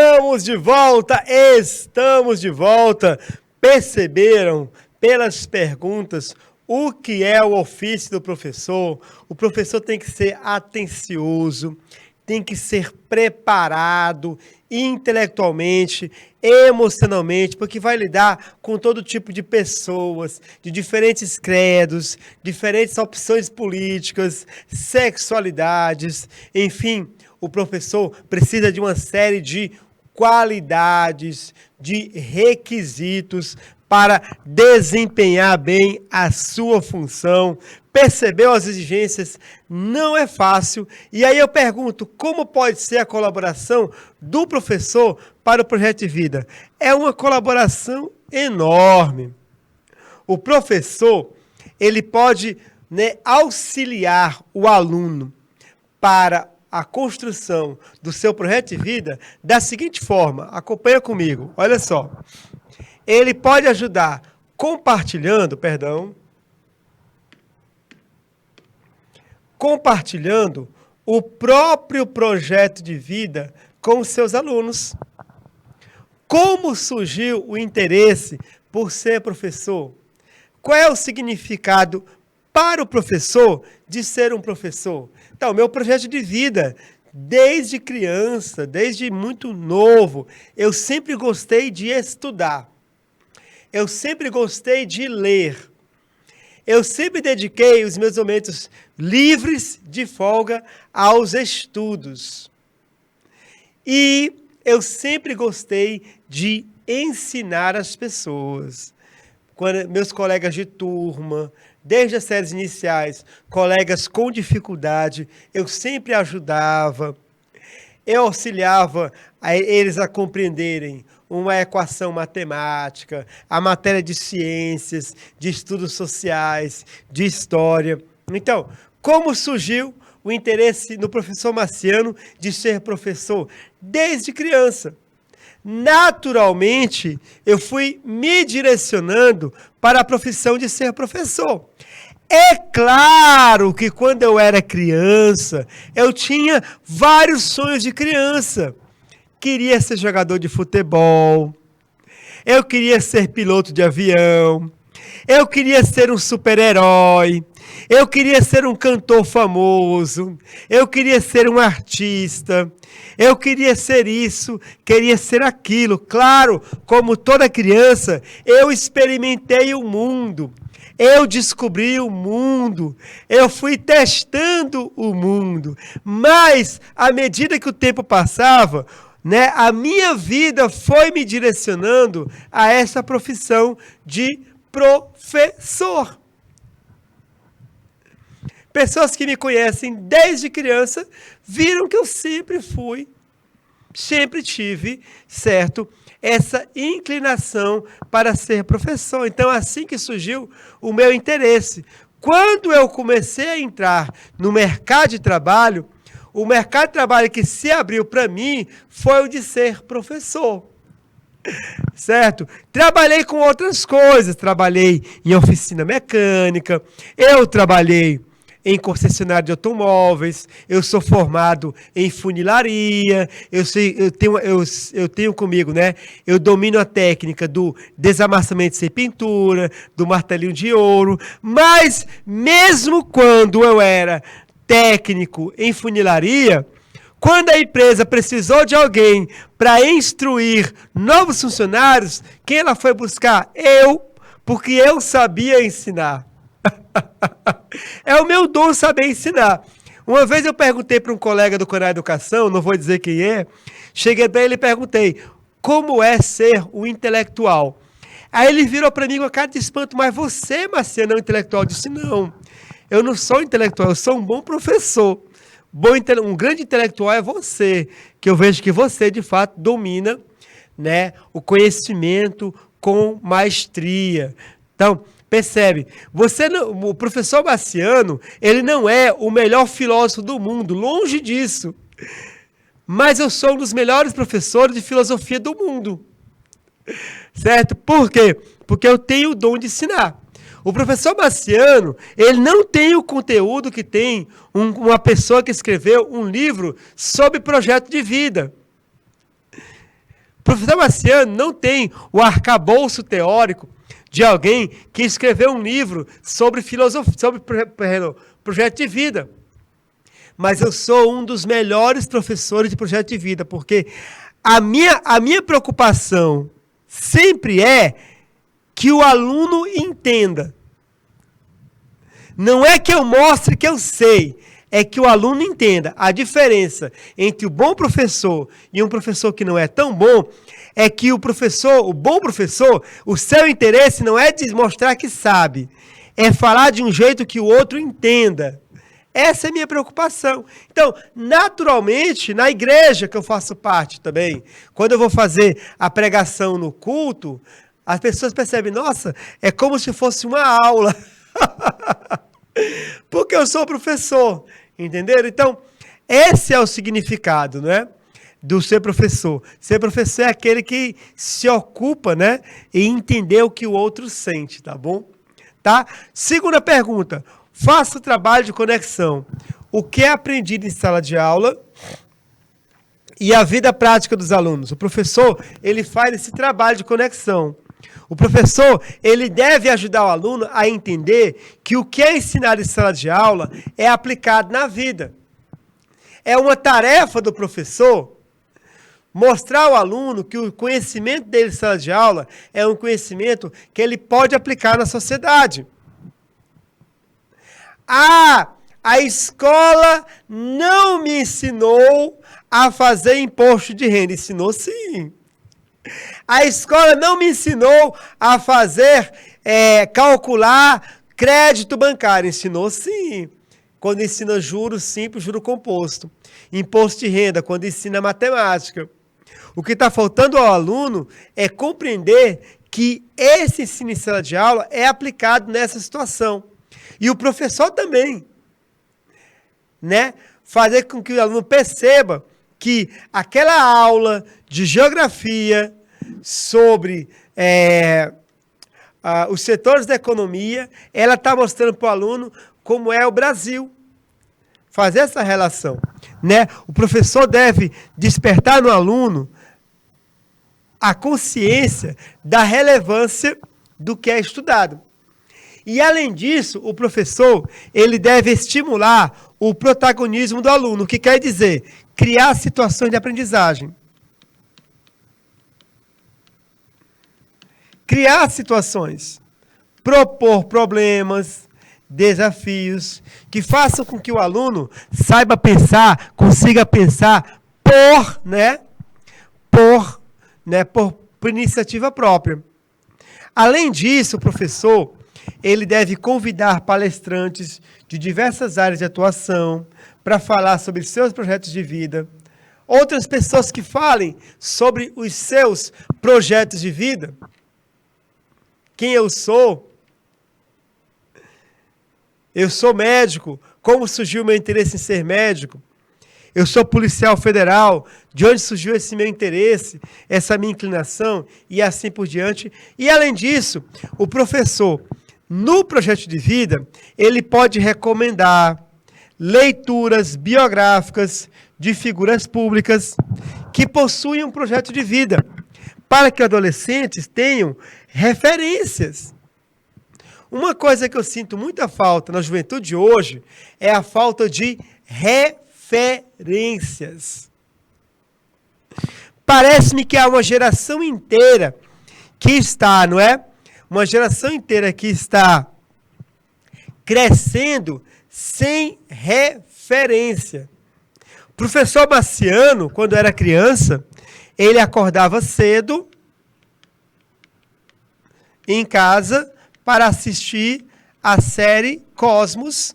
Estamos de volta, estamos de volta. Perceberam pelas perguntas o que é o ofício do professor? O professor tem que ser atencioso, tem que ser preparado intelectualmente, emocionalmente, porque vai lidar com todo tipo de pessoas, de diferentes credos, diferentes opções políticas, sexualidades, enfim. O professor precisa de uma série de qualidades, de requisitos para desempenhar bem a sua função. Percebeu as exigências? Não é fácil. E aí eu pergunto, como pode ser a colaboração do professor para o projeto de vida? É uma colaboração enorme. O professor, ele pode, auxiliar o aluno para a construção do seu projeto de vida da seguinte forma, acompanha comigo, olha só. Ele pode ajudar compartilhando o próprio projeto de vida com os seus alunos. Como surgiu o interesse por ser professor? Qual é o significado para o professor de ser um professor? Então, meu projeto de vida, desde criança, desde muito novo, eu sempre gostei de estudar. Eu sempre gostei de ler. Eu sempre dediquei os meus momentos livres de folga aos estudos. E eu sempre gostei de ensinar as pessoas. Quando meus colegas de turma, desde as séries iniciais, colegas com dificuldade, eu sempre ajudava. Eu auxiliava eles a compreenderem uma equação matemática, a matéria de ciências, de estudos sociais, de história. Então, como surgiu o interesse no professor Marciano de ser professor? Desde criança. Naturalmente, eu fui me direcionando para a profissão de ser professor. É claro que quando eu era criança, eu tinha vários sonhos de criança. Queria ser jogador de futebol, eu queria ser piloto de avião, eu queria ser um super-herói, eu queria ser um cantor famoso, eu queria ser um artista, eu queria ser isso, queria ser aquilo. Claro, como toda criança, eu experimentei o mundo. Eu descobri o mundo, eu fui testando o mundo, mas à medida que o tempo passava, a minha vida foi me direcionando a essa profissão de professor. Pessoas que me conhecem desde criança viram que eu sempre tive, certo? Essa inclinação para ser professor. Então, assim que surgiu o meu interesse. Quando eu comecei a entrar no mercado de trabalho, o mercado de trabalho que se abriu para mim foi o de ser professor. Certo? Trabalhei com outras coisas. Trabalhei em oficina mecânica, eu trabalhei em concessionária de automóveis, eu sou formado em funilaria, eu tenho comigo, eu domino a técnica do desamassamento sem pintura, do martelinho de ouro, mas mesmo quando eu era técnico em funilaria, quando a empresa precisou de alguém para instruir novos funcionários, quem ela foi buscar? Eu, porque eu sabia ensinar. É o meu dom saber ensinar. Uma vez eu perguntei para um colega do Conar Educação, não vou dizer quem é, cheguei para ele e perguntei, como é ser um intelectual? Aí ele virou para mim com a cara de espanto, mas você, Marciano, é um intelectual? Eu disse, não, eu não sou intelectual, eu sou um bom professor. Um grande intelectual é você, que eu vejo que você, de fato, domina, o conhecimento com maestria. Então, percebe, o professor Marciano, ele não é o melhor filósofo do mundo, longe disso. Mas eu sou um dos melhores professores de filosofia do mundo. Certo? Por quê? Porque eu tenho o dom de ensinar. O professor Marciano, ele não tem o conteúdo que tem uma pessoa que escreveu um livro sobre projeto de vida. O professor Marciano não tem o arcabouço teórico de alguém que escreveu um livro sobre filosofia, sobre projeto de vida. Mas eu sou um dos melhores professores de projeto de vida, porque a minha preocupação sempre é que o aluno entenda. Não é que eu mostre que eu sei, é que o aluno entenda. A diferença entre o bom professor e um professor que não é tão bom é que o bom professor, o seu interesse não é de mostrar que sabe, é falar de um jeito que o outro entenda. Essa é a minha preocupação. Então, naturalmente, na igreja que eu faço parte também, quando eu vou fazer a pregação no culto, as pessoas percebem, nossa, é como se fosse uma aula. Porque eu sou professor, entenderam? Então, esse é o significado, né, do ser professor. Ser professor é aquele que se ocupa, né, em entender o que o outro sente, tá bom? Tá? Segunda pergunta, faço trabalho de conexão. O que é aprendido em sala de aula e a vida prática dos alunos? O professor, ele faz esse trabalho de conexão. O professor, ele deve ajudar o aluno a entender que o que é ensinado em sala de aula é aplicado na vida. É uma tarefa do professor mostrar ao aluno que o conhecimento dele em sala de aula é um conhecimento que ele pode aplicar na sociedade. A escola não me ensinou a fazer imposto de renda. Ensinou sim. A escola não me ensinou a calcular crédito bancário. Ensinou sim. Quando ensina juros simples, juro composto. Imposto de renda, quando ensina matemática. O que está faltando ao aluno é compreender que esse ensino em sala de aula é aplicado nessa situação. E o professor também, né? Fazer com que o aluno perceba que aquela aula de geografia sobre os setores da economia, ela está mostrando para o aluno como é o Brasil. Fazer essa relação, né? O professor deve despertar no aluno a consciência da relevância do que é estudado. E, além disso, o professor, ele deve estimular o protagonismo do aluno, o que quer dizer criar situações de aprendizagem. Criar situações, propor problemas, desafios, que façam com que o aluno saiba pensar, consiga pensar por iniciativa própria. Além disso, o professor, ele deve convidar palestrantes de diversas áreas de atuação para falar sobre seus projetos de vida. Outras pessoas que falem sobre os seus projetos de vida. Quem eu sou? Eu sou médico. Como surgiu o meu interesse em ser médico? Eu sou policial federal. De onde surgiu esse meu interesse, essa minha inclinação e assim por diante. E, além disso, o professor, no projeto de vida, ele pode recomendar leituras biográficas de figuras públicas que possuem um projeto de vida, para que adolescentes tenham referências. Uma coisa que eu sinto muita falta na juventude de hoje é a falta de referências. Parece-me que há uma geração inteira que está, não é? Uma geração inteira que está crescendo sem referência. O professor Marciano, quando era criança, ele acordava cedo em casa para assistir a série Cosmos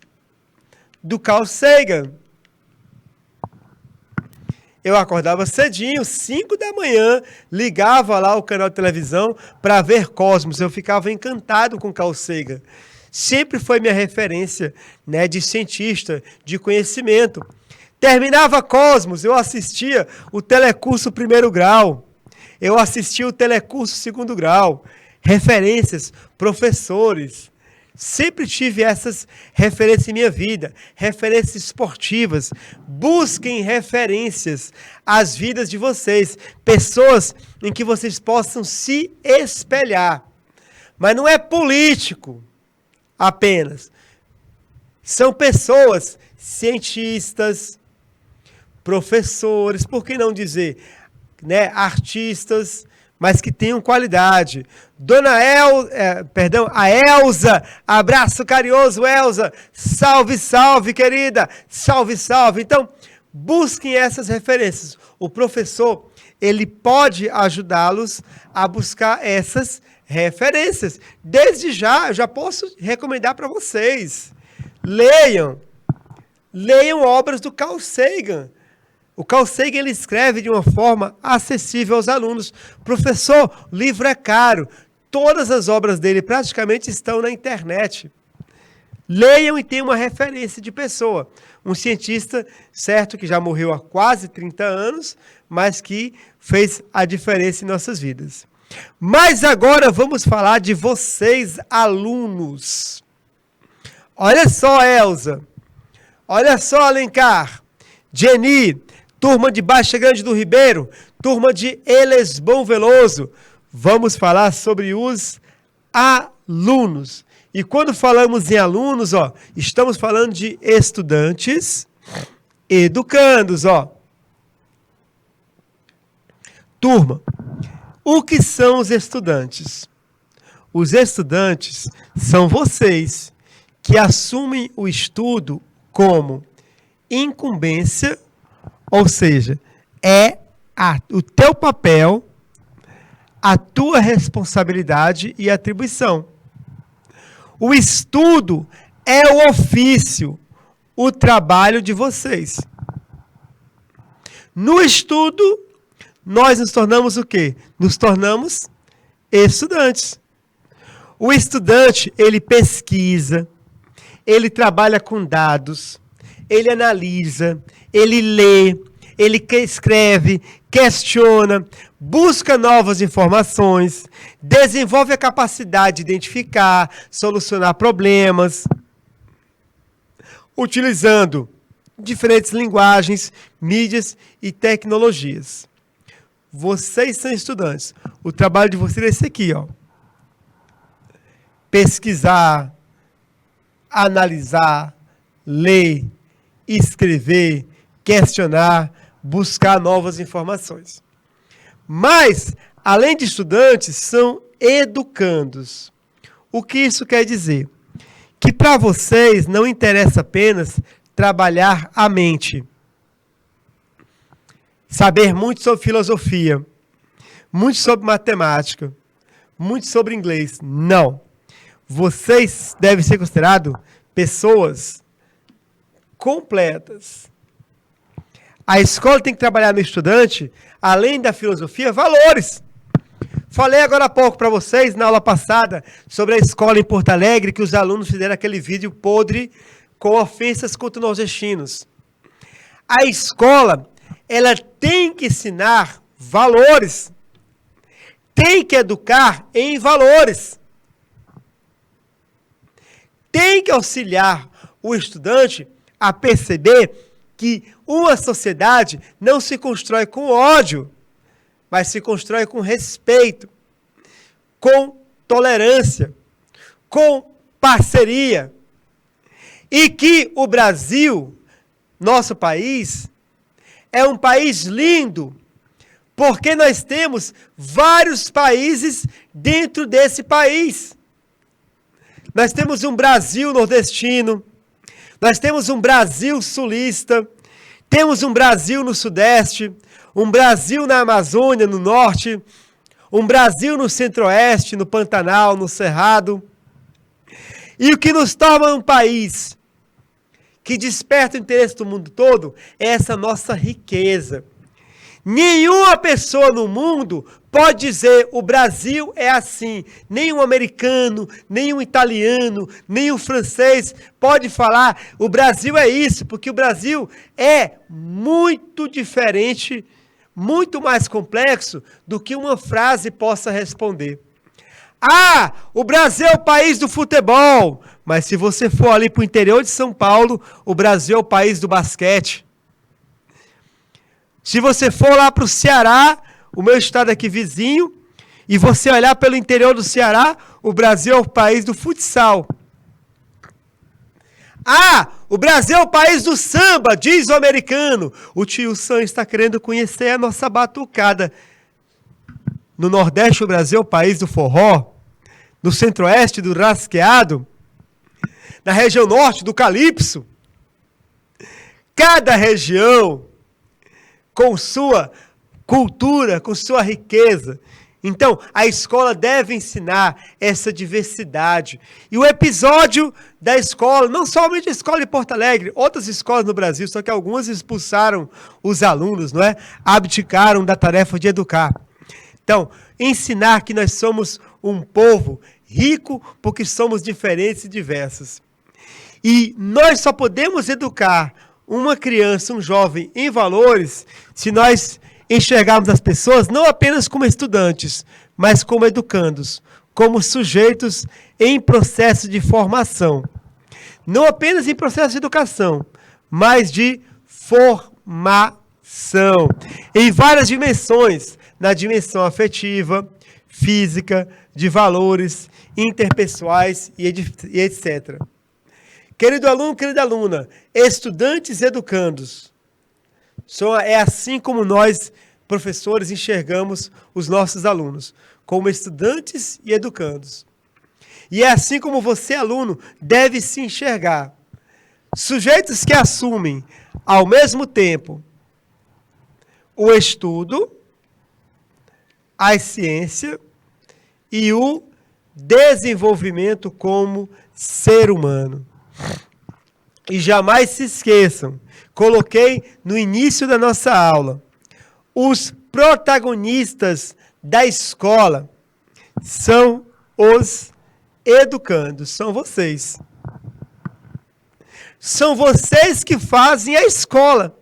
do Carl Sagan. Eu acordava cedinho, 5 da manhã, ligava lá o canal de televisão para ver Cosmos. Eu ficava encantado com Carl Sagan. Sempre foi minha referência, né, de cientista, de conhecimento. Terminava Cosmos, eu assistia o telecurso 1º grau. Eu assistia o telecurso 2º grau. Referências, professores, Sempre tive essas referências em minha vida, referências esportivas. Busquem referências às vidas de vocês, pessoas em que vocês possam se espelhar. Mas não é político apenas. São pessoas, cientistas, professores, por que não dizer, né, artistas, mas que tenham qualidade. A Elza, abraço carinhoso, Elza, salve, salve, querida, salve, salve. Então, busquem essas referências. O professor, ele pode ajudá-los a buscar essas referências. Desde já, eu já posso recomendar para vocês. Leiam obras do Carl Sagan. O Carl Sagan, ele escreve de uma forma acessível aos alunos. Professor, o livro é caro. Todas as obras dele praticamente estão na internet. Leiam e tenham uma referência de pessoa. Um cientista, certo, que já morreu há quase 30 anos, mas que fez a diferença em nossas vidas. Mas agora vamos falar de vocês, alunos. Olha só, Elza. Olha só, Alencar. Jenny. Turma de Baixa Grande do Ribeiro, turma de Elesbão Veloso. Vamos falar sobre os alunos. E quando falamos em alunos, estamos falando de estudantes, educandos, Turma, o que são os estudantes? Os estudantes são vocês que assumem o estudo como incumbência. Ou seja, é o teu papel, a tua responsabilidade e atribuição. O estudo é o ofício, o trabalho de vocês. No estudo, nós nos tornamos o quê? Nos tornamos estudantes. O estudante, ele pesquisa, ele trabalha com dados, ele analisa, ele lê, ele escreve, questiona, busca novas informações, desenvolve a capacidade de identificar, solucionar problemas, utilizando diferentes linguagens, mídias e tecnologias. Vocês são estudantes. O trabalho de vocês é esse aqui, Pesquisar, analisar, ler, escrever, questionar, buscar novas informações. Mas, além de estudantes, são educandos. O que isso quer dizer? Que para vocês não interessa apenas trabalhar a mente. Saber muito sobre filosofia, muito sobre matemática, muito sobre inglês. Não. Vocês devem ser considerados pessoas completas. A escola tem que trabalhar no estudante, além da filosofia, valores. Falei agora há pouco para vocês, na aula passada, sobre a escola em Porto Alegre, que os alunos fizeram aquele vídeo podre com ofensas contra nordestinos. A escola, ela tem que ensinar valores. Tem que educar em valores. Tem que auxiliar o estudante a perceber que uma sociedade não se constrói com ódio, mas se constrói com respeito, com tolerância, com parceria. E que o Brasil, nosso país, é um país lindo, porque nós temos vários países dentro desse país. Nós temos um Brasil nordestino, nós temos um Brasil sulista, temos um Brasil no sudeste, um Brasil na Amazônia, no norte, um Brasil no centro-oeste, no Pantanal, no Cerrado. E o que nos torna um país que desperta o interesse do mundo todo é essa nossa riqueza. Nenhuma pessoa no mundo pode dizer o Brasil é assim. Nem um americano, nem um italiano, nem um francês pode falar o Brasil é isso, porque o Brasil é muito diferente, muito mais complexo do que uma frase possa responder. Ah, o Brasil é o país do futebol. Mas se você for ali para o interior de São Paulo, o Brasil é o país do basquete. Se você for lá para o Ceará, o meu estado aqui vizinho, e você olhar pelo interior do Ceará, o Brasil é o país do futsal. Ah, o Brasil é o país do samba, diz o americano. O tio Sam está querendo conhecer a nossa batucada. No Nordeste, o Brasil é o país do forró. No Centro-Oeste, do rasqueado. Na região Norte, do calypso. Cada região com sua cultura, com sua riqueza. Então, a escola deve ensinar essa diversidade. E o episódio da escola, não somente a escola de Porto Alegre, outras escolas no Brasil, só que algumas expulsaram os alunos, não é? Abdicaram da tarefa de educar. Então, ensinar que nós somos um povo rico porque somos diferentes e diversos. E nós só podemos educar uma criança, um jovem em valores, se nós enxergarmos as pessoas não apenas como estudantes, mas como educandos, como sujeitos em processo de formação. Não apenas em processo de educação, mas de formação. Em várias dimensões, na dimensão afetiva, física, de valores, interpessoais e etc. Querido aluno, querida aluna, estudantes e educandos, é assim como nós, professores, enxergamos os nossos alunos, como estudantes e educandos. E é assim como você, aluno, deve se enxergar. Sujeitos que assumem, ao mesmo tempo, o estudo, a ciência e o desenvolvimento como ser humano. E jamais se esqueçam, coloquei no início da nossa aula, os protagonistas da escola são os educandos, são vocês. São vocês que fazem a escola.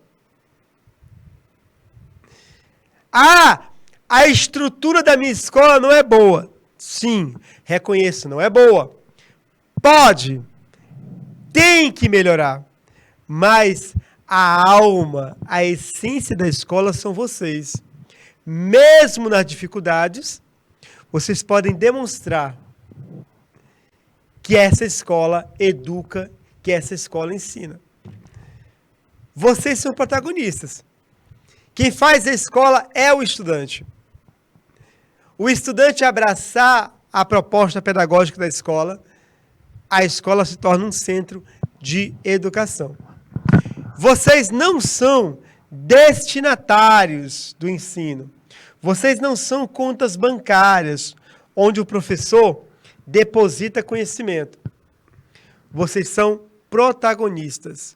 Ah, a estrutura da minha escola não é boa. Sim, reconheço, não é boa. Tem que melhorar. Mas a alma, a essência da escola são vocês. Mesmo nas dificuldades, vocês podem demonstrar que essa escola educa, que essa escola ensina. Vocês são protagonistas. Quem faz a escola é o estudante. O estudante abraçar a proposta pedagógica da escola, a escola se torna um centro de educação. Vocês não são destinatários do ensino. Vocês não são contas bancárias, onde o professor deposita conhecimento. Vocês são protagonistas,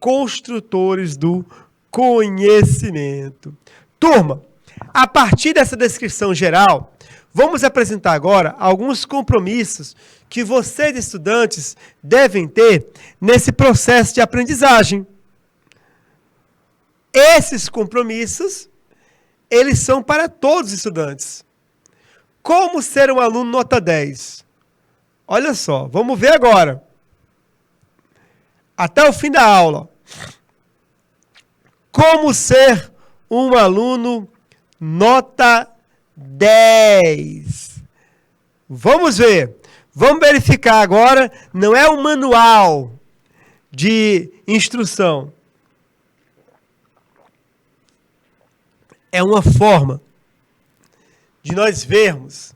construtores do conhecimento. Turma, a partir dessa descrição geral, vamos apresentar agora alguns compromissos que vocês, estudantes, devem ter nesse processo de aprendizagem. Esses compromissos, eles são para todos os estudantes. Como ser um aluno nota 10? Olha só, vamos ver agora. Até o fim da aula. Como ser um aluno nota 10? Vamos ver. Vamos verificar agora. Não é um manual de instrução. É uma forma de nós vermos,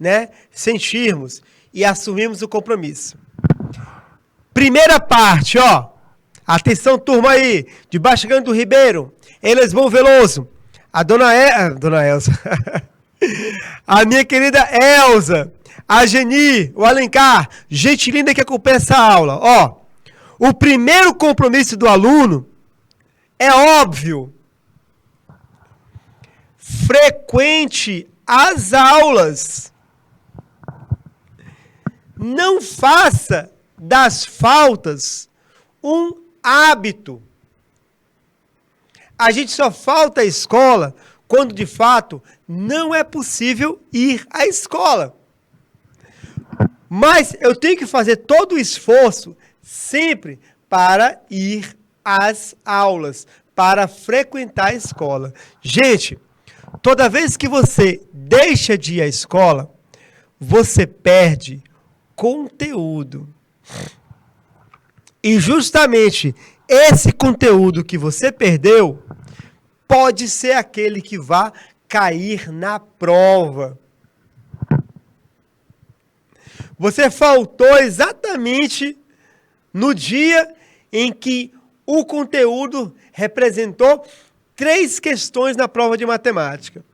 né, sentirmos e assumirmos o compromisso. Primeira parte, ó. Atenção, turma aí, de Baixo Grande do Ribeiro, Elisbon Veloso, a dona Elza, a minha querida Elza, a Geni, o Alencar, gente linda que acompanha essa aula. Ó, o primeiro compromisso do aluno é óbvio. Frequente as aulas. Não faça das faltas um hábito. A gente só falta à escola quando, de fato, não é possível ir à escola. Mas eu tenho que fazer todo o esforço sempre para ir às aulas, para frequentar a escola. Gente, toda vez que você deixa de ir à escola, você perde conteúdo. E justamente esse conteúdo que você perdeu pode ser aquele que vá cair na prova. Você faltou exatamente no dia em que o conteúdo representou 3 questões na prova de matemática.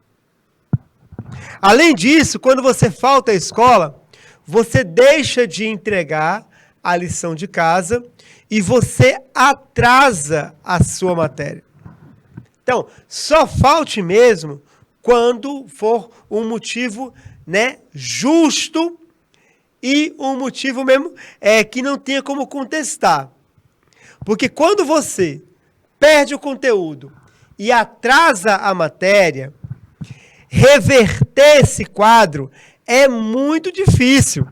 Além disso, quando você falta à escola, você deixa de entregar a lição de casa e você atrasa a sua matéria. Então, só falte mesmo quando for um motivo, justo e um motivo mesmo que não tenha como contestar. Porque quando você perde o conteúdo e atrasa a matéria, reverter esse quadro é muito difícil.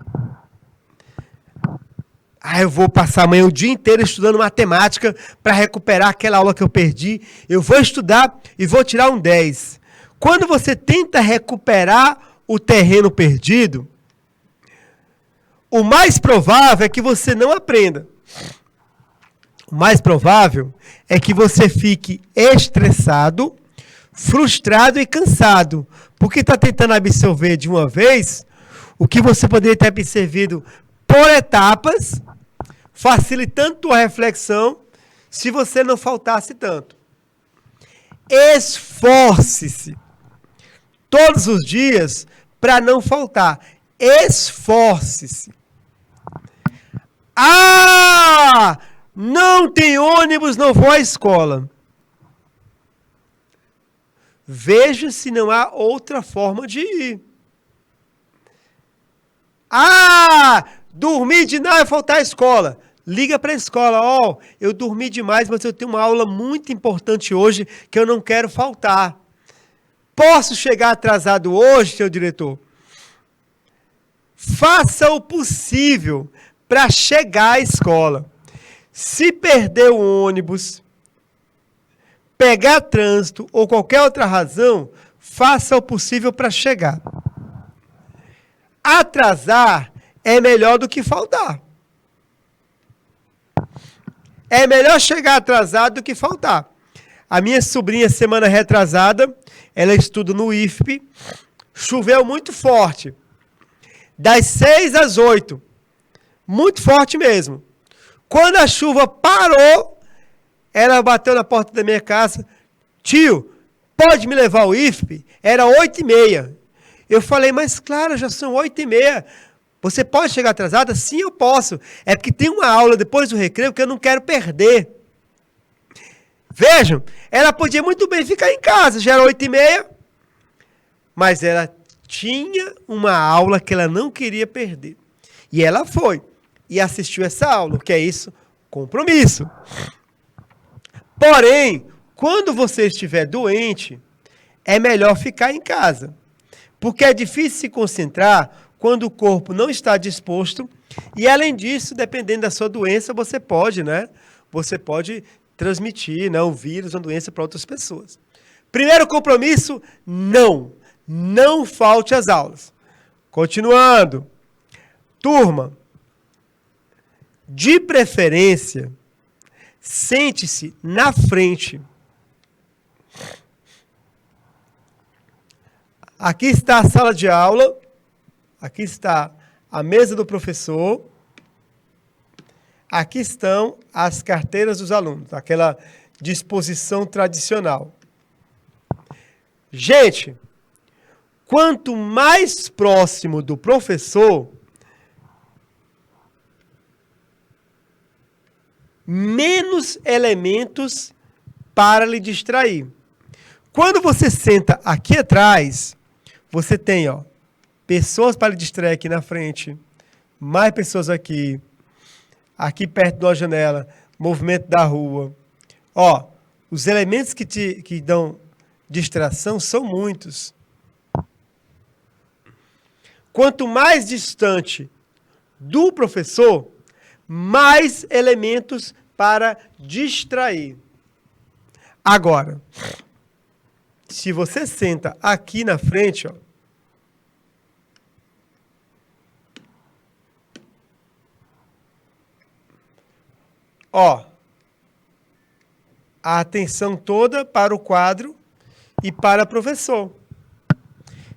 Eu vou passar amanhã o dia inteiro estudando matemática para recuperar aquela aula que eu perdi. Eu vou estudar e vou tirar um 10. Quando você tenta recuperar o terreno perdido, o mais provável é que você não aprenda. O mais provável é que você fique estressado, frustrado e cansado, porque está tentando absorver de uma vez o que você poderia ter absorvido por etapas, facilitando a reflexão, se você não faltasse tanto. Esforce-se todos os dias para não faltar. Esforce-se. Não tem ônibus, não vou à escola. Veja se não há outra forma de ir. Dormi de nada, vai faltar à escola. Liga para a escola. Eu dormi demais, mas eu tenho uma aula muito importante hoje que eu não quero faltar. Posso chegar atrasado hoje, seu diretor? Faça o possível para chegar à escola. Se perder o ônibus, pegar trânsito ou qualquer outra razão, faça o possível para chegar. Atrasar é melhor do que faltar. É melhor chegar atrasado do que faltar. A minha sobrinha, semana retrasada, ela estuda no IFP, choveu muito forte. Das 6 às 8. Muito forte mesmo. Quando a chuva parou, ela bateu na porta da minha casa. Tio, pode me levar ao IFP? Era 8h30. Eu falei, mas claro, já são 8h30. Você pode chegar atrasada? Sim, eu posso. É porque tem uma aula depois do recreio que eu não quero perder. Vejam, ela podia muito bem ficar em casa, já era 8h30, mas ela tinha uma aula que ela não queria perder. E ela foi e assistiu essa aula. O que é isso? Compromisso. Porém, quando você estiver doente, é melhor ficar em casa. Porque é difícil se concentrar quando o corpo não está disposto. E, além disso, dependendo da sua doença, você pode transmitir o vírus, uma doença para outras pessoas. Primeiro compromisso, não. Não falte às aulas. Continuando. Turma, de preferência, sente-se na frente. Aqui está a sala de aula. Aqui está a mesa do professor. Aqui estão as carteiras dos alunos, aquela disposição tradicional. Gente, quanto mais próximo do professor, menos elementos para lhe distrair. Quando você senta aqui atrás, você tem pessoas para lhe distrair aqui na frente, mais pessoas aqui perto de uma janela, movimento da rua. Os elementos que dão distração são muitos. Quanto mais distante do professor, mais elementos para distrair. Agora, se você senta aqui na frente, a atenção toda para o quadro e para o professor.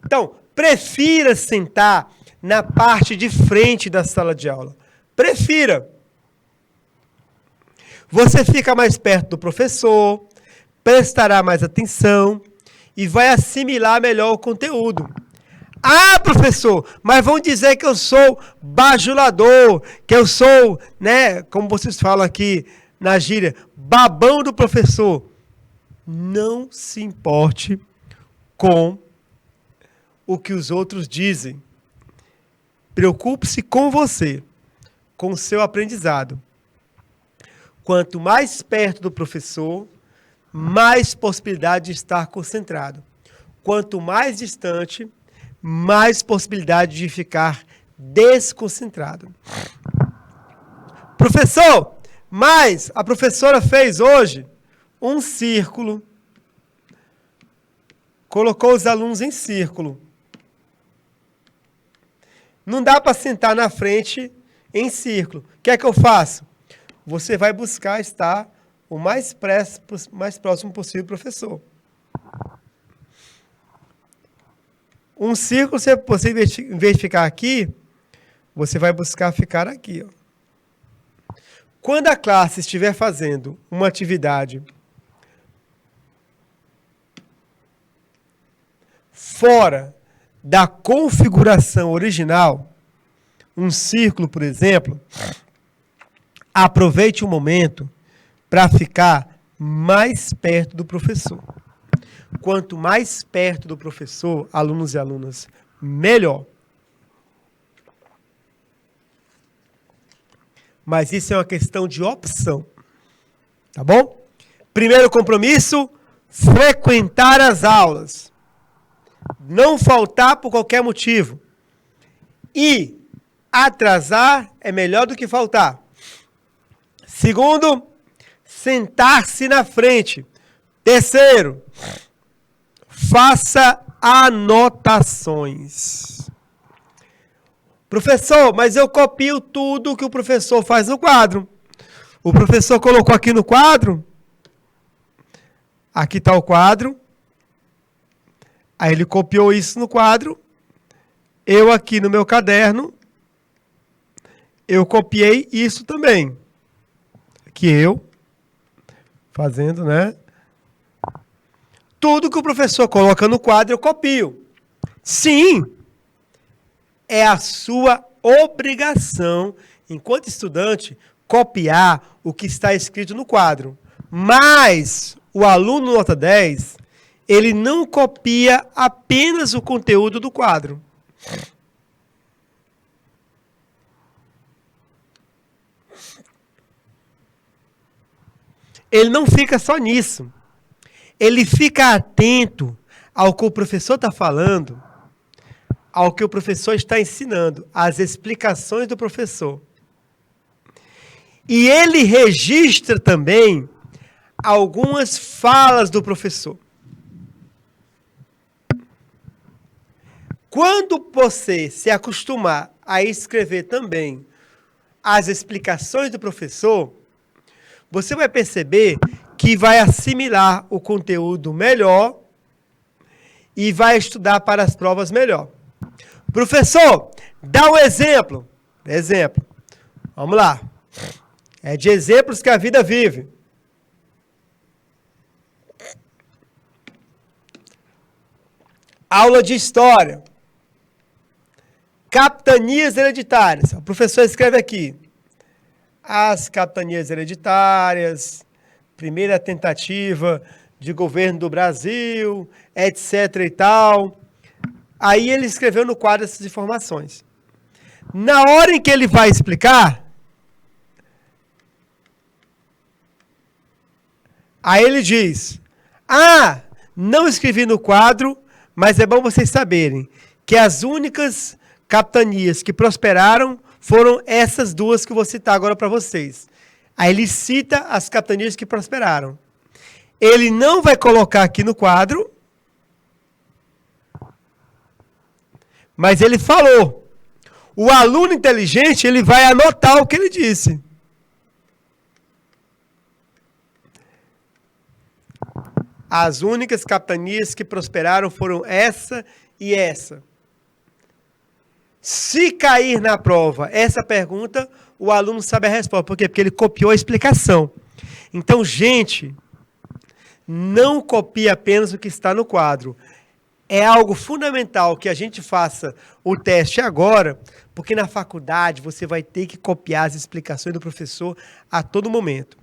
Então, prefira sentar na parte de frente da sala de aula. Prefira. Você fica mais perto do professor, prestará mais atenção e vai assimilar melhor o conteúdo. Ah, professor, mas vão dizer que eu sou bajulador, que eu sou, como vocês falam aqui na gíria, babão do professor. Não se importe com o que os outros dizem. Preocupe-se com você, com o seu aprendizado. Quanto mais perto do professor, mais possibilidade de estar concentrado. Quanto mais distante, mais possibilidade de ficar desconcentrado. Professor, mas a professora fez hoje um círculo, colocou os alunos em círculo. Não dá para sentar na frente em círculo. O que é que eu faço? Você vai buscar estar o mais próximo possível do professor. Um círculo, você em vez de ficar aqui, você vai buscar ficar aqui. Quando a classe estiver fazendo uma atividade fora da configuração original, um círculo, por exemplo, aproveite o momento para ficar mais perto do professor. Quanto mais perto do professor, alunos e alunas, melhor. Mas isso é uma questão de opção. Tá bom? Primeiro compromisso, frequentar as aulas. Não faltar por qualquer motivo. E atrasar é melhor do que faltar. Segundo, sentar-se na frente. Terceiro, faça anotações. Professor, mas eu copio tudo que o professor faz no quadro. O professor colocou aqui no quadro. Aqui está o quadro. Aí ele copiou isso no quadro. Eu aqui no meu caderno, eu copiei isso também. Aqui eu, fazendo, Tudo que o professor coloca no quadro, eu copio. Sim, é a sua obrigação, enquanto estudante, copiar o que está escrito no quadro. Mas o aluno nota 10, ele não copia apenas o conteúdo do quadro. Ele não fica só nisso. Ele fica atento ao que o professor está falando, ao que o professor está ensinando, às explicações do professor. E ele registra também algumas falas do professor. Quando você se acostumar a escrever também as explicações do professor, você vai perceber que vai assimilar o conteúdo melhor e vai estudar para as provas melhor. Professor, dá um exemplo. Exemplo. Vamos lá. É de exemplos que a vida vive. Aula de história. Capitanias hereditárias. O professor escreve aqui. As capitanias hereditárias, primeira tentativa de governo do Brasil, etc. e tal. Aí ele escreveu no quadro essas informações. Na hora em que ele vai explicar, aí ele diz, não escrevi no quadro, mas é bom vocês saberem que as únicas capitanias que prosperaram foram essas duas que eu vou citar agora para vocês. Aí ele cita as capitanias que prosperaram. Ele não vai colocar aqui no quadro, mas ele falou. O aluno inteligente, ele vai anotar o que ele disse. As únicas capitanias que prosperaram foram essa e essa. Se cair na prova essa pergunta, o aluno sabe a resposta. Por quê? Porque ele copiou a explicação. Então, gente, não copie apenas o que está no quadro. É algo fundamental que a gente faça o teste agora, porque na faculdade você vai ter que copiar as explicações do professor a todo momento.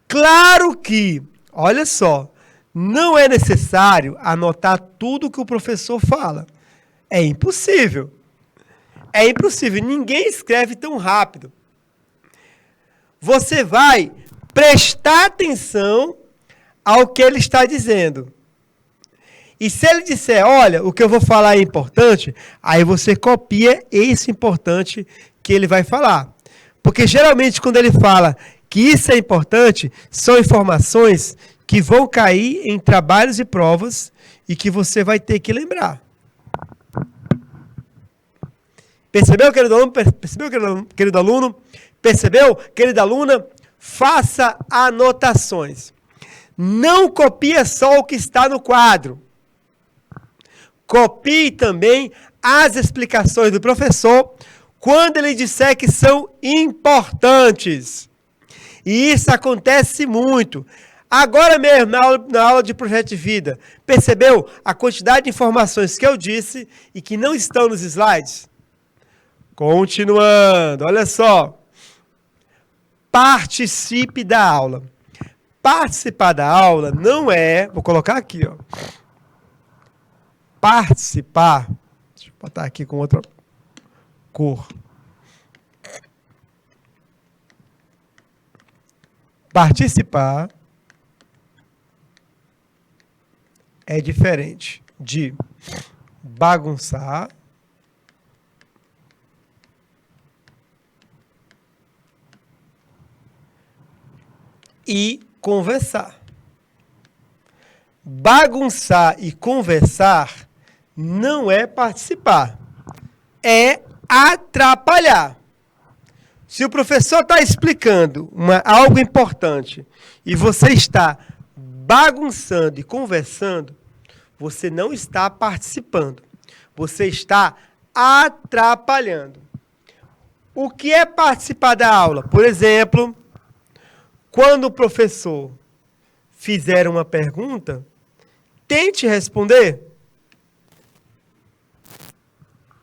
Claro que, olha só, não é necessário anotar tudo que o professor fala. É impossível. É impossível. Ninguém escreve tão rápido. Você vai prestar atenção ao que ele está dizendo. E se ele disser, olha, o que eu vou falar é importante, aí você copia esse importante que ele vai falar. Porque geralmente quando ele fala que isso é importante, são informações que vão cair em trabalhos e provas e que você vai ter que lembrar. Percebeu, querido aluno? Percebeu, querido aluno? Percebeu, querida aluna? Faça anotações. Não copie só o que está no quadro. Copie também as explicações do professor quando ele disser que são importantes. E isso acontece muito. Agora mesmo, na aula de projeto de vida, percebeu a quantidade de informações que eu disse e que não estão nos slides? Continuando, olha só. Participe da aula. Participar da aula não é... Vou colocar aqui, ó. Participar... Deixa eu botar aqui com outra cor. Participar é diferente de bagunçar e conversar. Bagunçar e conversar não é participar, é atrapalhar. Se o professor está explicando algo importante e você está bagunçando e conversando, você não está participando, você está atrapalhando. O que é participar da aula? Por exemplo, quando o professor fizer uma pergunta, tente responder.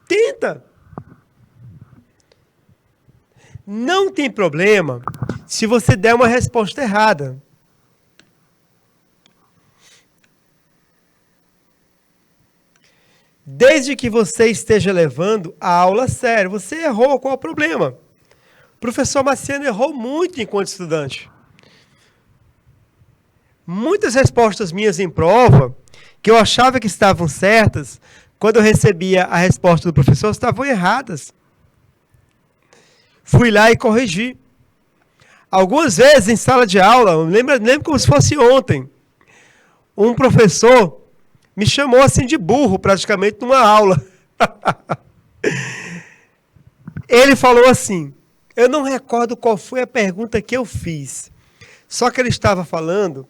Tenta. Não tem problema se você der uma resposta errada. Desde que você esteja levando a aula a sério. Você errou, qual é o problema? O professor Marciano errou muito enquanto estudante. Muitas respostas minhas em prova, que eu achava que estavam certas, quando eu recebia a resposta do professor, estavam erradas. Fui lá e corrigi. Algumas vezes em sala de aula, lembro como se fosse ontem, um professor me chamou assim de burro, praticamente, numa aula. Ele falou assim, eu não recordo qual foi a pergunta que eu fiz, só que ele estava falando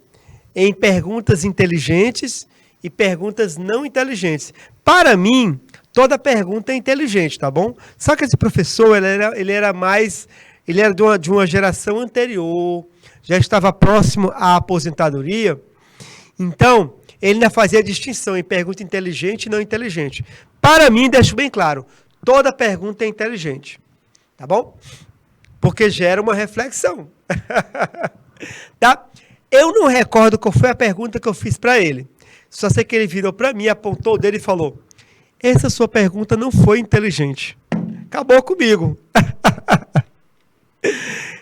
em perguntas inteligentes e perguntas não inteligentes. Para mim, toda pergunta é inteligente, tá bom? Só que esse professor, ele era de uma geração anterior, já estava próximo à aposentadoria, então, ele ainda fazia a distinção em pergunta inteligente e não inteligente. Para mim, deixo bem claro, toda pergunta é inteligente, tá bom? Porque gera uma reflexão. Tá? Eu não recordo qual foi a pergunta que eu fiz para ele. Só sei que ele virou para mim, apontou o dedo e falou, essa sua pergunta não foi inteligente. Acabou comigo.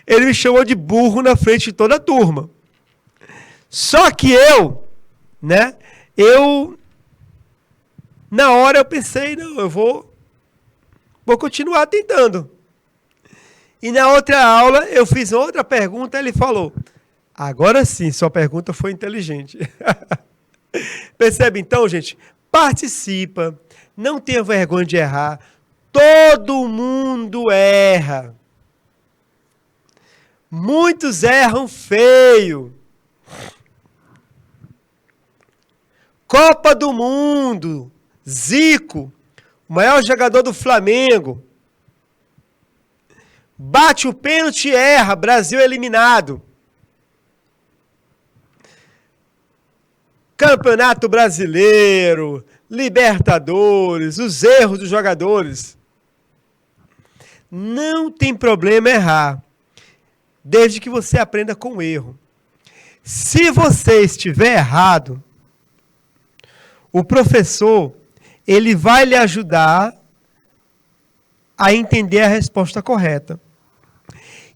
Ele me chamou de burro na frente de toda a turma. Só que na hora eu pensei, não, eu vou continuar tentando. E na outra aula eu fiz outra pergunta, ele falou: agora sim, sua pergunta foi inteligente. Percebe então, gente? Participa, não tenha vergonha de errar. Todo mundo erra. Muitos erram feio. Copa do Mundo, Zico, o maior jogador do Flamengo. Bate o pênalti e erra, Brasil eliminado. Campeonato Brasileiro, Libertadores, os erros dos jogadores. Não tem problema errar, desde que você aprenda com o erro. Se você estiver errado, o professor, ele vai lhe ajudar a entender a resposta correta.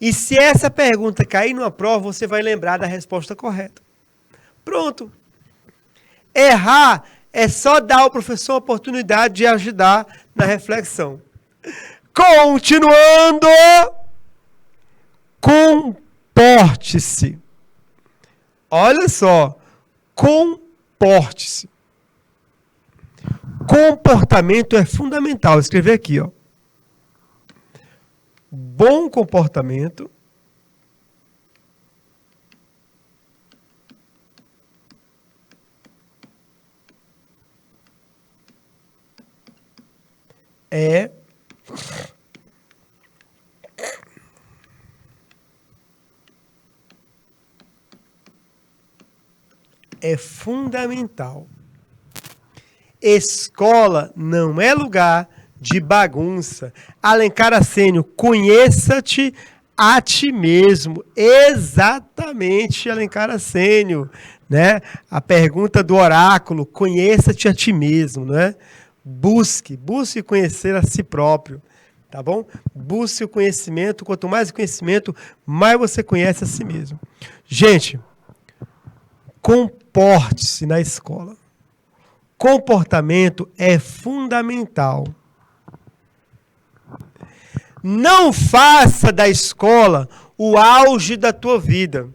E se essa pergunta cair numa prova, você vai lembrar da resposta correta. Pronto. Errar é só dar ao professor a oportunidade de ajudar na reflexão. Continuando, comporte-se. Olha só, comporte-se. Comportamento é fundamental. Vou escrever aqui, ó. Bom comportamento é fundamental. Escola não é lugar de bagunça. Alencar Arsênio, conheça-te a ti mesmo. Exatamente, Alencar Arsênio, né? A pergunta do oráculo, conheça-te a ti mesmo, né? Busque conhecer a si próprio, tá bom? Busque o conhecimento, quanto mais conhecimento, mais você conhece a si mesmo. Gente, comporte-se na escola. Comportamento é fundamental. Não faça da escola o auge da tua vida.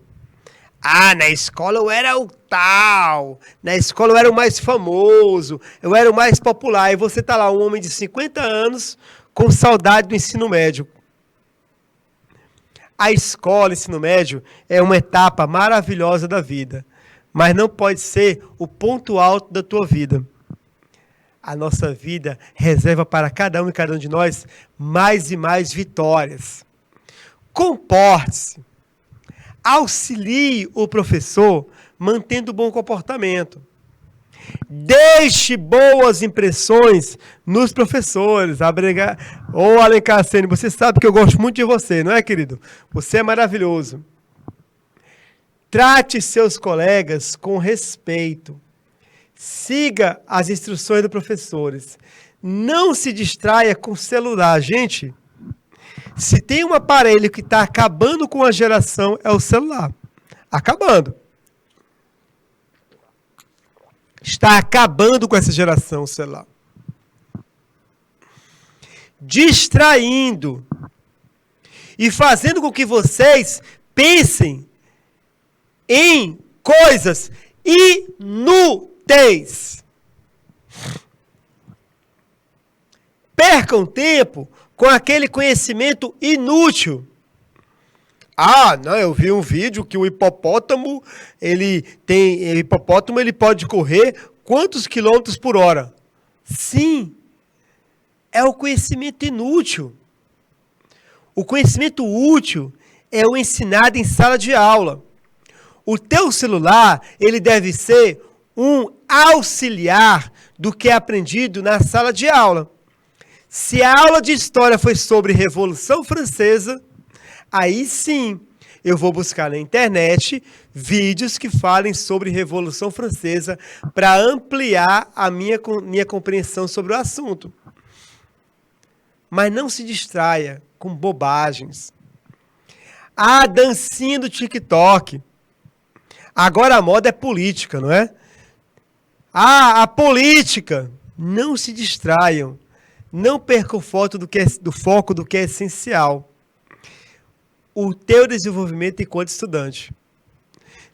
Ah, na escola eu era o tal, na escola eu era o mais famoso, eu era o mais popular. E você está lá, um homem de 50 anos, com saudade do ensino médio. A escola, ensino médio, é uma etapa maravilhosa da vida, mas não pode ser o ponto alto da tua vida. A nossa vida reserva para cada um e cada um de nós mais e mais vitórias. Comporte-se. Auxilie o professor mantendo bom comportamento. Deixe boas impressões nos professores. Ô, Alencar Arsênio, você sabe que eu gosto muito de você, não é, querido? Você é maravilhoso. Trate seus colegas com respeito. Siga as instruções dos professores. Não se distraia com o celular. Gente, se tem um aparelho que está acabando com a geração, é o celular. Acabando. Está acabando com essa geração o celular. Distraindo. E fazendo com que vocês pensem em coisas inúteis. Percam tempo com aquele conhecimento inútil. Ah, não, eu vi um vídeo que o hipopótamo, ele pode correr quantos quilômetros por hora? Sim, é o conhecimento inútil. O conhecimento útil é o ensinado em sala de aula. O teu celular, ele deve ser um auxiliar do que é aprendido na sala de aula. Se a aula de história foi sobre Revolução Francesa, aí sim, eu vou buscar na internet vídeos que falem sobre Revolução Francesa para ampliar a minha compreensão sobre o assunto. Mas não se distraia com bobagens. Ah, dancinha do TikTok. Agora a moda é política, não é? Ah, a política. Não se distraiam. Não percam o foco do que é essencial. o teu desenvolvimento enquanto estudante.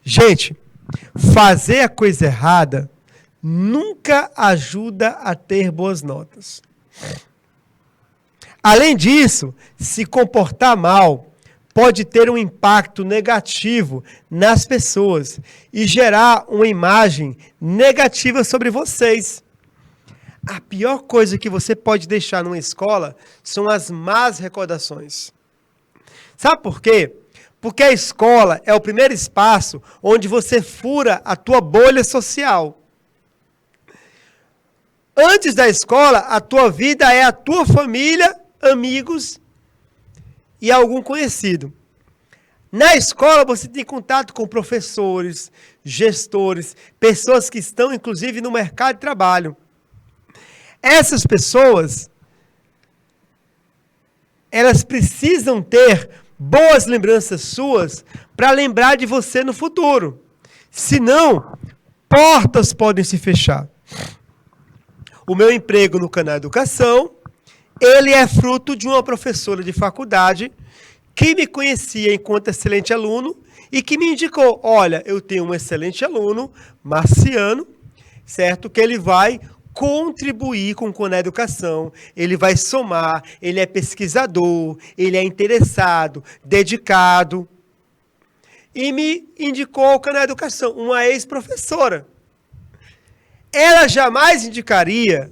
Gente, fazer a coisa errada nunca ajuda a ter boas notas. Além disso, se comportar mal pode ter um impacto negativo nas pessoas e gerar uma imagem negativa sobre vocês. A pior coisa que você pode deixar numa escola são as más recordações. Sabe por quê? Porque a escola é o primeiro espaço onde você fura a tua bolha social. Antes da escola, a tua vida é a tua família, amigos e algum conhecido. Na escola, você tem contato com professores, gestores, pessoas que estão, inclusive, no mercado de trabalho. Essas pessoas, elas precisam ter boas lembranças suas para lembrar de você no futuro. Senão, portas podem se fechar. O meu emprego no Canal Educação, ele é fruto de uma professora de faculdade que me conhecia enquanto excelente aluno e que me indicou, olha, eu tenho um excelente aluno, Marciano, certo? Que ele vai contribuir com o Canal Educação, ele vai somar, ele é pesquisador, ele é interessado, dedicado. E me indicou ao Canal Educação, uma ex-professora. Ela jamais indicaria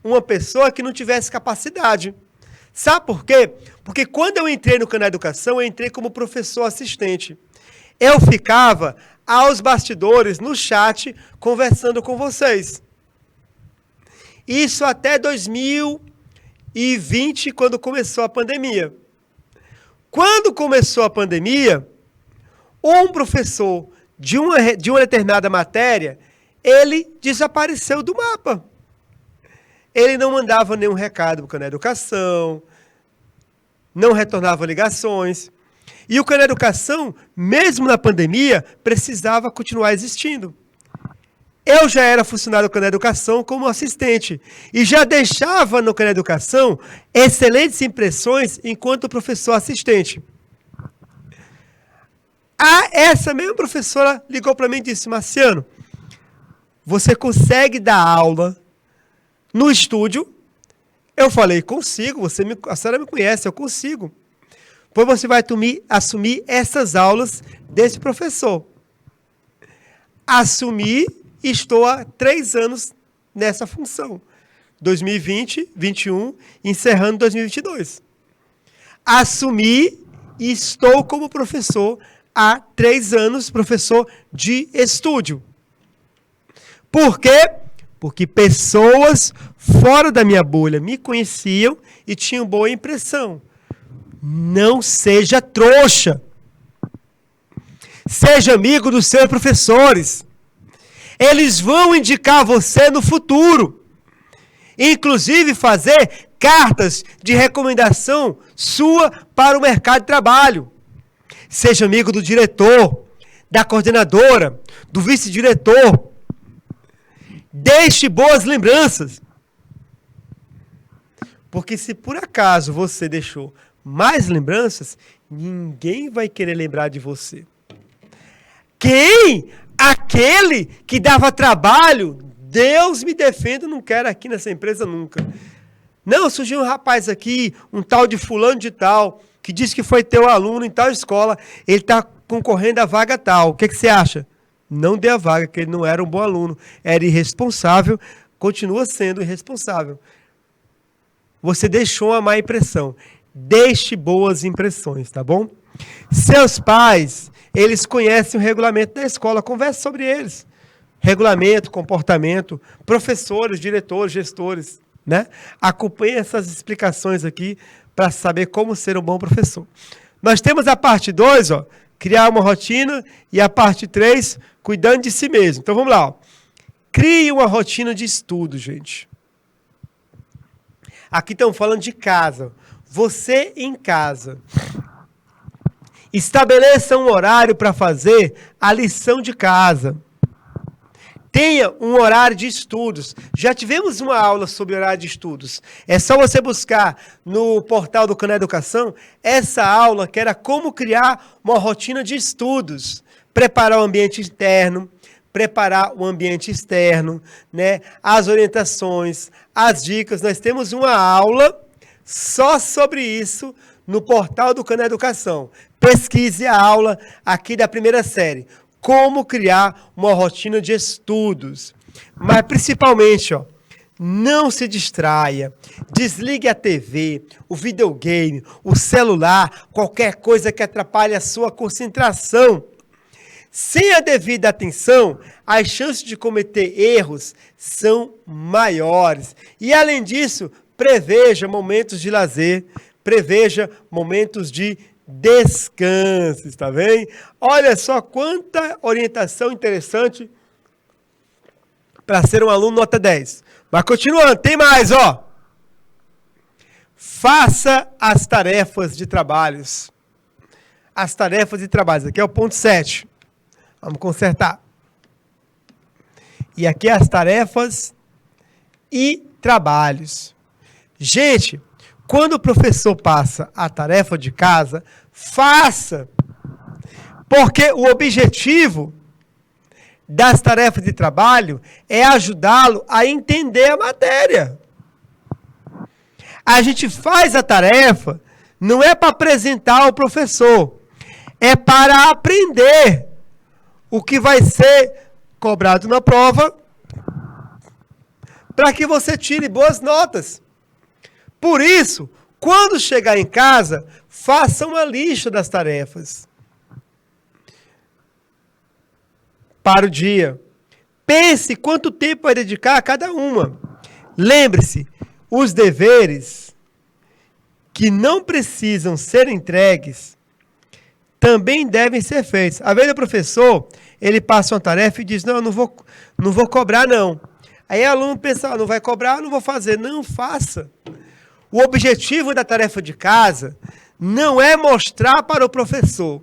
uma pessoa que não tivesse capacidade. Sabe por quê? Porque quando eu entrei no Canal Educação, eu entrei como professor assistente. Eu ficava aos bastidores, no chat, conversando com vocês. Isso até 2020, quando começou a pandemia. Quando começou a pandemia, um professor de uma determinada matéria, ele desapareceu do mapa. Ele não mandava nenhum recado para o Canal Educação, não retornava ligações. E o Canal Educação, mesmo na pandemia, precisava continuar existindo. Eu já era funcionário do Canal Educação como assistente e já deixava no Canal Educação excelentes impressões enquanto professor assistente. Essa mesma professora ligou para mim e disse, Marciano, você consegue dar aula no estúdio? Eu falei, consigo, a senhora me conhece, eu consigo. Pois você vai assumir essas aulas desse professor. Assumi e estou há 3 anos nessa função. 2020, 2021, encerrando 2022. Assumi e estou como professor há 3 anos, professor de estúdio. Por quê? Porque pessoas fora da minha bolha me conheciam e tinham boa impressão. Não seja trouxa. Seja amigo dos seus professores. Eles vão indicar você no futuro. Inclusive fazer cartas de recomendação sua para o mercado de trabalho. Seja amigo do diretor, da coordenadora, do vice-diretor. Deixe boas lembranças. Porque se por acaso você deixou mais lembranças, ninguém vai querer lembrar de você. Quem? Aquele que dava trabalho, Deus me defenda, não quero aqui nessa empresa nunca. Não, surgiu um rapaz aqui, um tal de fulano de tal, que disse que foi teu aluno em tal escola, ele está concorrendo à vaga tal. O que você acha? Não dê a vaga, que ele não era um bom aluno, era irresponsável, continua sendo irresponsável. Você deixou uma má impressão. Deixe boas impressões, tá bom? Seus pais, eles conhecem o regulamento da escola, converse sobre eles. Regulamento, comportamento, professores, diretores, gestores, né? Acompanhe essas explicações aqui para saber como ser um bom professor. Nós temos a parte 2, ó, criar uma rotina, e a parte 3, cuidando de si mesmo. Então vamos lá. Ó. Crie uma rotina de estudo, gente. Aqui estamos falando de casa. Você em casa. Estabeleça um horário para fazer a lição de casa. tenha um horário de estudos. Já tivemos uma aula sobre horário de estudos. É só você buscar no portal do Canal Educação essa aula que era como criar uma rotina de estudos. Preparar o ambiente interno, preparar o ambiente externo, né? As orientações, as dicas. Nós temos uma aula só sobre isso no portal do Canal Educação. Pesquise a aula aqui da primeira série. Como criar uma rotina de estudos. Mas principalmente, ó, não se distraia. Desligue a TV, o videogame, o celular, qualquer coisa que atrapalhe a sua concentração. Sem a devida atenção, as chances de cometer erros são maiores. E além disso, preveja momentos de lazer, preveja momentos de descanso, está bem? Olha só quanta orientação interessante para ser um aluno nota 10. Mas continuando, tem mais, ó. Faça as tarefas de trabalhos. As tarefas de trabalhos, aqui é o ponto 7. Vamos consertar. E aqui as tarefas e trabalhos. Gente, quando o professor passa a tarefa de casa, faça. Porque o objetivo das tarefas de trabalho é ajudá-lo a entender a matéria. A gente faz a tarefa, não é para apresentar ao professor, é para aprender o que vai ser cobrado na prova, para que você tire boas notas. Por isso, quando chegar em casa, faça uma lista das tarefas para o dia. Pense quanto tempo vai dedicar a cada uma. Lembre-se, os deveres que não precisam ser entregues também devem ser feitos. Às vezes o professor, ele passa uma tarefa e diz, não, eu não vou cobrar não. Aí o aluno pensa, não vai cobrar, eu não vou fazer. Não, faça. O objetivo da tarefa de casa não é mostrar para o professor,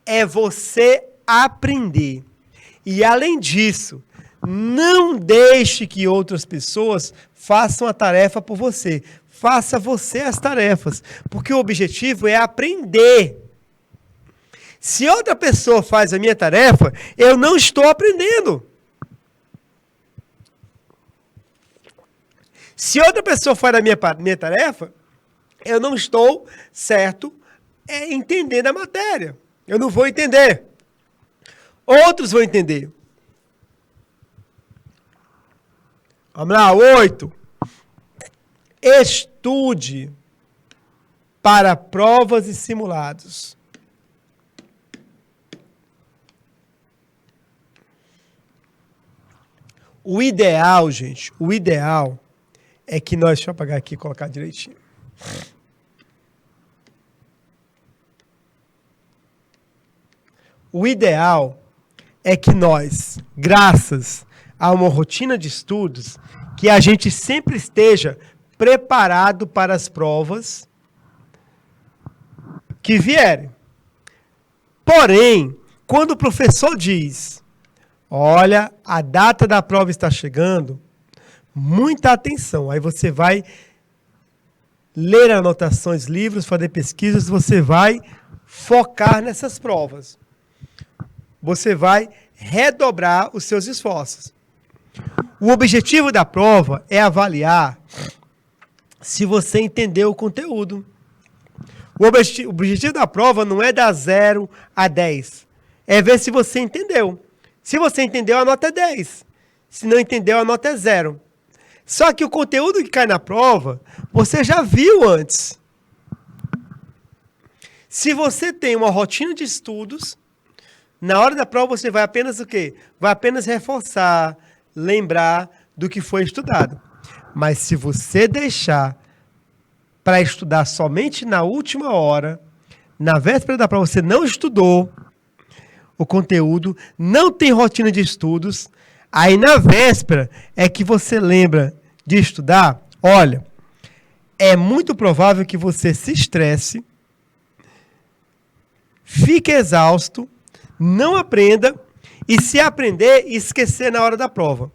é você aprender. E além disso, não deixe que outras pessoas façam a tarefa por você. Faça você as tarefas, porque o objetivo é aprender. Se outra pessoa faz a minha tarefa, eu não estou aprendendo. Se outra pessoa faz a minha tarefa, eu não estou, certo, entendendo a matéria. Eu não vou entender. Outros vão entender. Vamos lá, 8. Estude para provas e simulados. O ideal, gente, o ideal é que nós... Deixa eu apagar aqui e colocar direitinho. O ideal é que nós, graças a uma rotina de estudos, que a gente sempre esteja preparado para as provas que vierem. Porém, quando o professor diz, olha, a data da prova está chegando, muita atenção. Aí você vai ler anotações, livros, fazer pesquisas, você vai focar nessas provas. Você vai redobrar os seus esforços. O objetivo da prova é avaliar se você entendeu o conteúdo. O objetivo da prova não é dar 0 a 10. É ver se você entendeu. Se você entendeu, a nota é 10. Se não entendeu, a nota é 0. Só que o conteúdo que cai na prova, você já viu antes. Se você tem uma rotina de estudos, na hora da prova você vai apenas o quê? Vai apenas reforçar, lembrar do que foi estudado. Mas se você deixar para estudar somente na última hora, na véspera da prova você não estudou o conteúdo, não tem rotina de estudos, aí na véspera é que você lembra de estudar, olha, é muito provável que você se estresse, fique exausto, não aprenda E se aprender, esquecer na hora da prova.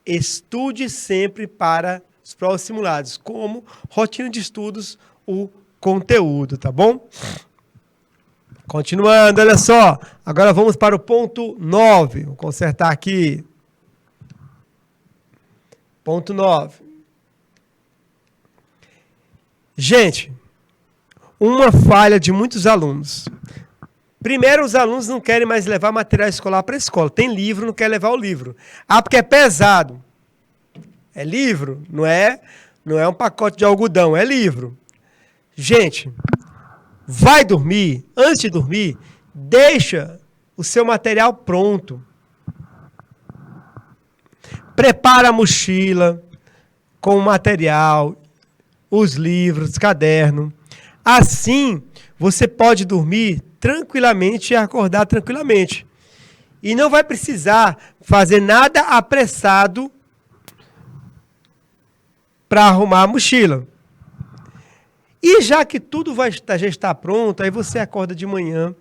Estude sempre para os provas simuladas, como rotina de estudos, o conteúdo, tá bom? Continuando, olha só. Agora vamos para o ponto 9. Vou consertar aqui. Ponto 9. Gente, uma falha de muitos alunos. Primeiro, os alunos não querem mais levar material escolar para a escola. Tem livro, não quer levar o livro. Ah, porque é pesado. É livro, não é um pacote de algodão, é livro. Gente, vai dormir, antes de dormir, deixa o seu material pronto. Prepara a mochila com o material, os livros, caderno. Assim, você pode dormir tranquilamente e acordar tranquilamente. E não vai precisar fazer nada apressado para arrumar a mochila. E já que tudo já está pronto, aí você acorda de manhã,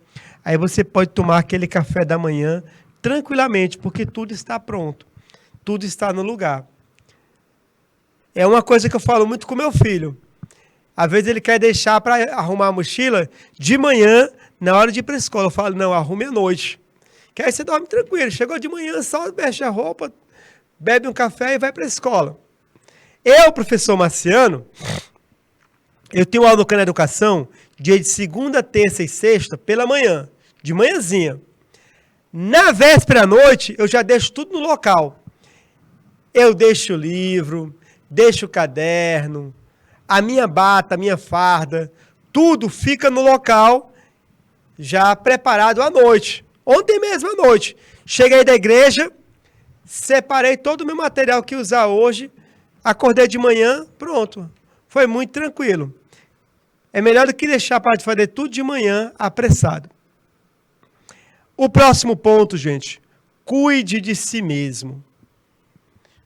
aí você pode tomar aquele café da manhã tranquilamente, porque tudo está pronto. Tudo está no lugar. É uma coisa que eu falo muito com meu filho. Às vezes ele quer deixar para arrumar a mochila de manhã, na hora de ir para a escola. Eu falo, não, arrume à noite. Que aí você dorme tranquilo. Chegou de manhã, só veste a roupa, bebe um café e vai para a escola. Eu, professor Marciano, eu tenho aula no Cana Educação, dia de segunda, terça e sexta, pela manhã, de manhãzinha. Na véspera à noite, eu já deixo tudo no local. Eu deixo o livro, deixo o caderno, a minha bata, a minha farda, tudo fica no local, já preparado à noite. Ontem mesmo à noite, cheguei da igreja, separei todo o meu material que usar hoje, acordei de manhã, pronto. Foi muito tranquilo. É melhor do que deixar para fazer tudo de manhã, apressado. O próximo ponto, gente, cuide de si mesmo.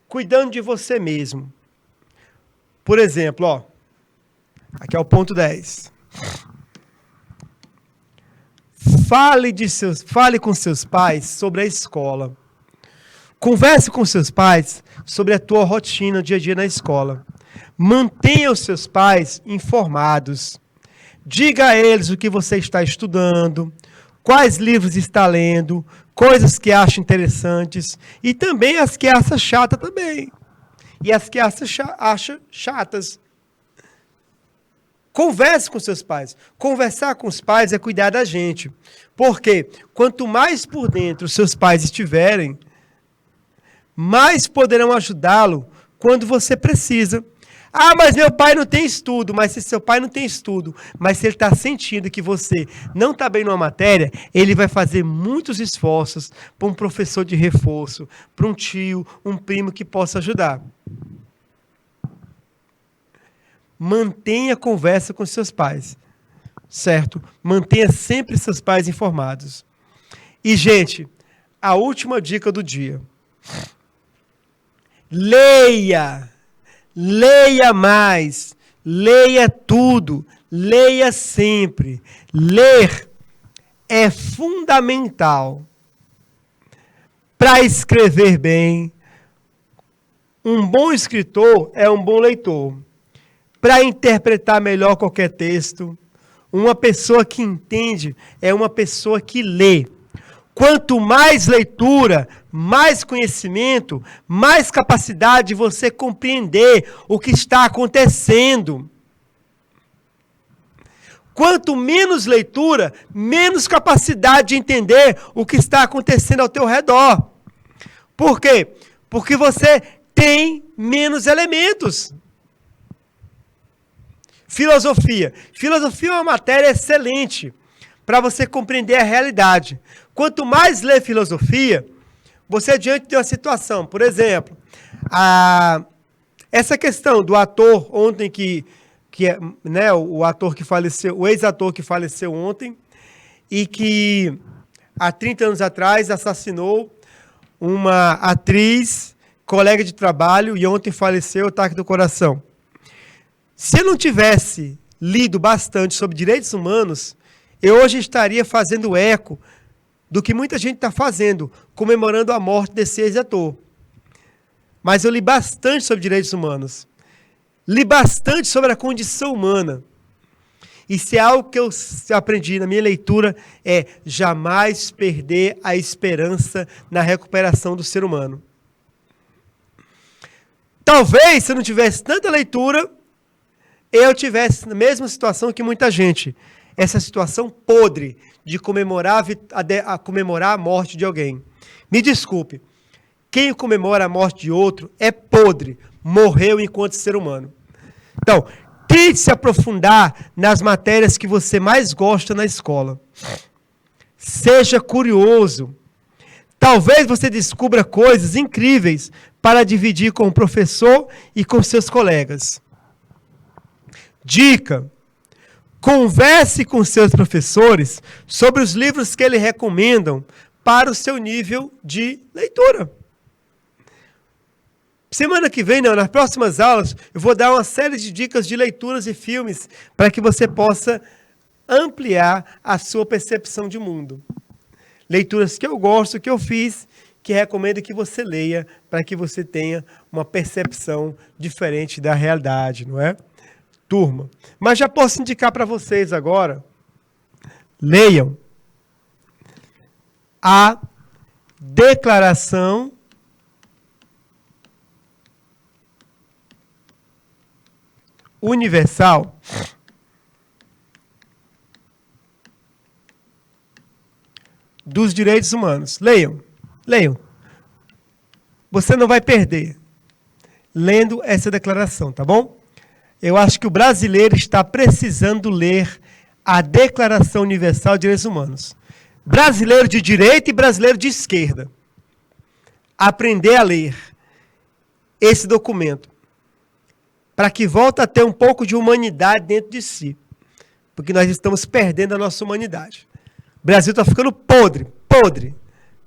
Cuidando de você mesmo. Por exemplo, ó, aqui é o ponto 10. Fale com seus pais sobre a escola. Converse com seus pais sobre a tua rotina, dia a dia na escola. Mantenha os seus pais informados. Diga a eles o que você está estudando, quais livros está lendo, coisas que acha interessantes e também as que acha chata também. E as que acha chatas. Converse com seus pais. Conversar com os pais é cuidar da gente. Porque quanto mais por dentro seus pais estiverem, mais poderão ajudá-lo quando você precisa. Ah, mas meu pai não tem estudo. Mas se seu pai não tem estudo, mas se ele está sentindo que você não está bem numa matéria, ele vai fazer muitos esforços para um professor de reforço, para um tio, um primo que possa ajudar. Mantenha conversa com seus pais, certo? Mantenha sempre seus pais informados. E, gente, a última dica do dia. Leia! Leia mais! Leia tudo! Leia sempre! Ler é fundamental para escrever bem. Um bom escritor é um bom leitor. Para interpretar melhor qualquer texto, uma pessoa que entende é uma pessoa que lê. Quanto mais leitura, mais conhecimento, mais capacidade de você compreender o que está acontecendo. Quanto menos leitura, menos capacidade de entender o que está acontecendo ao teu redor. Por quê? Porque você tem menos elementos. Filosofia. Filosofia é uma matéria excelente para você compreender a realidade. Quanto mais lê filosofia, você diante de uma situação, por exemplo, essa questão do ator ontem que é, né, o ator que faleceu, o ex-ator que faleceu ontem e que há 30 anos atrás assassinou uma atriz, colega de trabalho e ontem faleceu, ataque do coração. Se eu não tivesse lido bastante sobre direitos humanos, eu hoje estaria fazendo eco do que muita gente está fazendo, comemorando a morte desse ex-ator. Mas eu li bastante sobre direitos humanos. Li bastante sobre a condição humana. E se é algo que eu aprendi na minha leitura é jamais perder a esperança na recuperação do ser humano. Talvez, se eu não tivesse tanta leitura, eu tivesse na mesma situação que muita gente. Essa situação podre de comemorar a morte de alguém. Me desculpe, quem comemora a morte de outro é podre, morreu enquanto ser humano. Então, tente se aprofundar nas matérias que você mais gosta na escola. Seja curioso. Talvez você descubra coisas incríveis para dividir com o professor e com seus colegas. Dica: converse com seus professores sobre os livros que eles recomendam para o seu nível de leitura. Semana que vem, nas próximas aulas, eu vou dar uma série de dicas de leituras e filmes para que você possa ampliar a sua percepção de mundo. Leituras que eu gosto, que eu fiz, que recomendo que você leia para que você tenha uma percepção diferente da realidade, não é? Turma, mas já posso indicar para vocês agora, leiam a Declaração Universal dos Direitos Humanos. Leiam, leiam. Você não vai perder lendo essa declaração, tá bom? Eu acho que o brasileiro está precisando ler a Declaração Universal de Direitos Humanos. Brasileiro de direita e brasileiro de esquerda. Aprender a ler esse documento, para que volte a ter um pouco de humanidade dentro de si. Porque nós estamos perdendo a nossa humanidade. O Brasil está ficando podre, podre.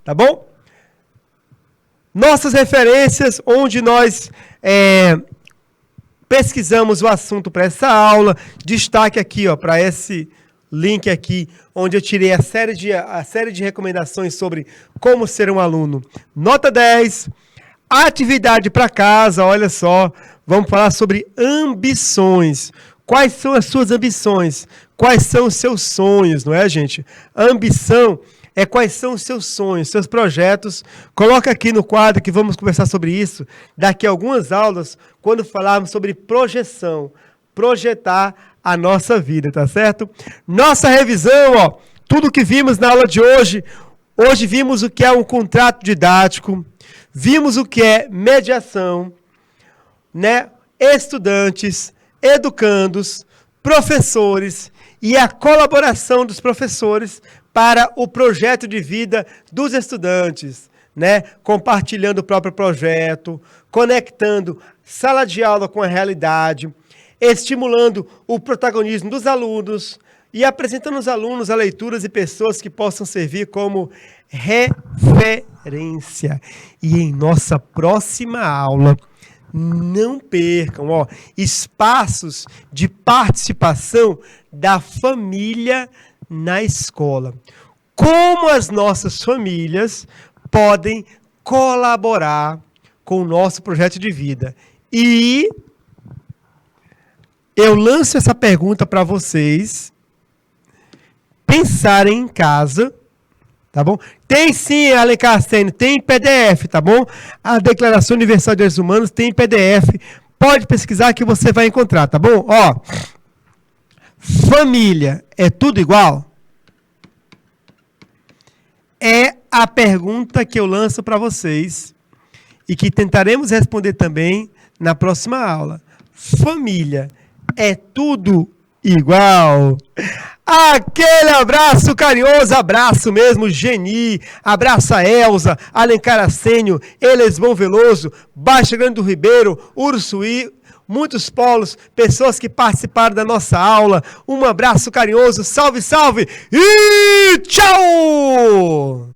Tá bom? Nossas referências, onde nós pesquisamos o assunto para essa aula, destaque aqui para esse link aqui, onde eu tirei a série de recomendações sobre como ser um aluno. Nota 10, atividade para casa, olha só, vamos falar sobre ambições. Quais são as suas ambições? Quais são os seus sonhos, não é, gente? A ambição é quais são os seus sonhos, seus projetos. Coloca aqui no quadro que vamos conversar sobre isso daqui a algumas aulas, quando falarmos sobre projeção, projetar a nossa vida, tá certo? Nossa revisão, tudo que vimos na aula de hoje. Hoje vimos o que é um contrato didático, vimos o que é mediação, né? Estudantes, educandos, professores e a colaboração dos professores para o projeto de vida dos estudantes, né? Compartilhando o próprio projeto, conectando sala de aula com a realidade, estimulando o protagonismo dos alunos e apresentando aos alunos a leituras e pessoas que possam servir como referência. E em nossa próxima aula, não percam, espaços de participação da família na escola. Como as nossas famílias podem colaborar com o nosso projeto de vida. E eu lanço essa pergunta para vocês pensarem em casa, tá bom? Tem sim, Alencar Sênior, tem em PDF, tá bom? A Declaração Universal de Direitos Humanos tem em PDF. Pode pesquisar que você vai encontrar, tá bom? Família é tudo igual? É a pergunta que eu lanço para vocês e que tentaremos responder também na próxima aula. Família é tudo igual? Aquele abraço carinhoso, abraço mesmo, Geni, abraço a Elza, Alencar Sênior, Elesbão Veloso, Baixa Grande do Ribeiro, Ursuí, muitos polos, pessoas que participaram da nossa aula. Um abraço carinhoso, salve, salve e tchau!